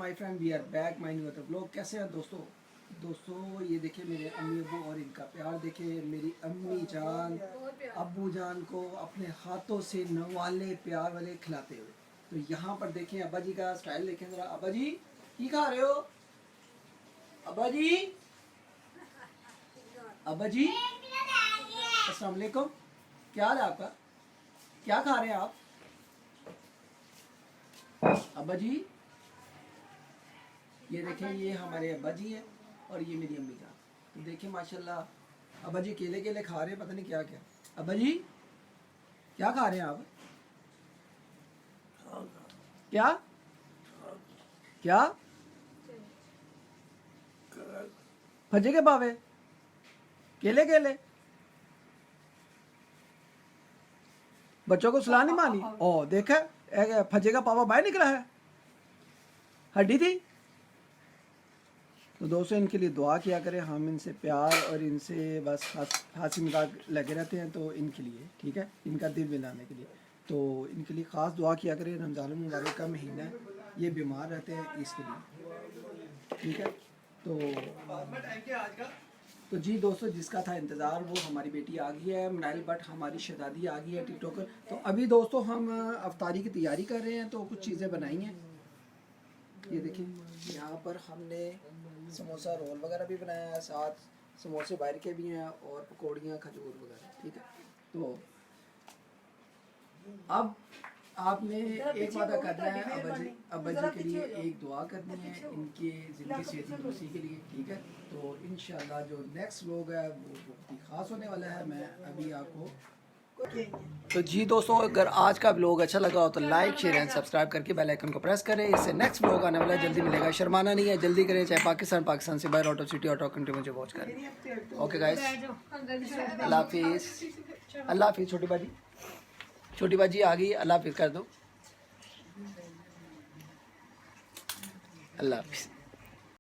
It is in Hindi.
My friend, we are back my new blog. कैसे हैं दोस्तों ये देखिए मेरे अम्मी अब्बू और इनका प्यार देखिए। मेरी अम्मी जान अब्बू जान को अपने हाथों से नवाले प्यार वाले खिलाते हुए। तो यहाँ पर देखें अब्बा जी का स्टाइल देखें जरा। अब्बा जी की खा रहे हो? अब्बा जी, अब्बा जी अस्सलाम वालेकुम, क्या हाल है आपका? क्या खा रहे हैं आप अब्बा जी? ये देखें, ये हमारे अब्बा जी हैं और ये मेरी अम्मी जान। तो देखें माशाल्लाह अब्बा जी केले केले खा रहे हैं, पता नहीं क्या क्या। अब्बा जी क्या खा रहे हैं आप? क्या क्या फजे के पावे केले केले? बच्चों को सुला नहीं मानी? ओ देखा फजे का पावा बाहर निकला है, हड्डी थी। तो दोस्तों इनके लिए दुआ किया करें, हम इनसे प्यार और इनसे बस हंसी मजाक लगे रहते हैं। तो इनके लिए ठीक है, इनका दिल मिलाने के लिए तो इनके लिए ख़ास दुआ किया करें। रमज़ान मुबारक का महीना है, ये बीमार रहते हैं इसके लिए, ठीक है। तो जी दोस्तों, जिसका था इंतज़ार वो हमारी बेटी आ गई है, मनाइल भट्ट हमारी शहजादी आ गई है टिकटॉकर। तो अभी दोस्तों हम अफ्तारी की तैयारी कर रहे हैं, तो कुछ चीज़ें बनाई हैं। ये देखिए यहाँ पर हमने समोसा रोल वगैरह भी बनाया है, साथ समोसे बाहर के भी हैं और पकौड़ियाँ खजूर वगैरह, ठीक है। तो अब आपने एक वादा करना है अब्बा जी के लिए, एक दुआ करनी है इनके ज़िंदगी सेहत खुशी के लिए, ठीक है। तो इंशाल्लाह जो नेक्स्ट व्लॉग है वो बहुत ही ख़ास होने वाला है, मैं अभी आपको। तो जी दोस्तों, अगर आज का व्लॉग अच्छा लगा हो तो लाइक शेयर एंड सब्सक्राइब करके बेल आइकन को प्रेस करें। इससे नेक्स्ट व्लॉग आने वाला है, जल्दी मिलेगा, शर्माना नहीं है, जल्दी करें। चाहे पाकिस्तान से बाहर, out of city, out of country, मुझे वॉच करें। ओके गाइस, अल्लाह हाफिज़। अल्लाह हाफिज़। छोटी बाजी आ गई, अल्लाह हाफिज़ कर दो। अल्लाह हाफिज़।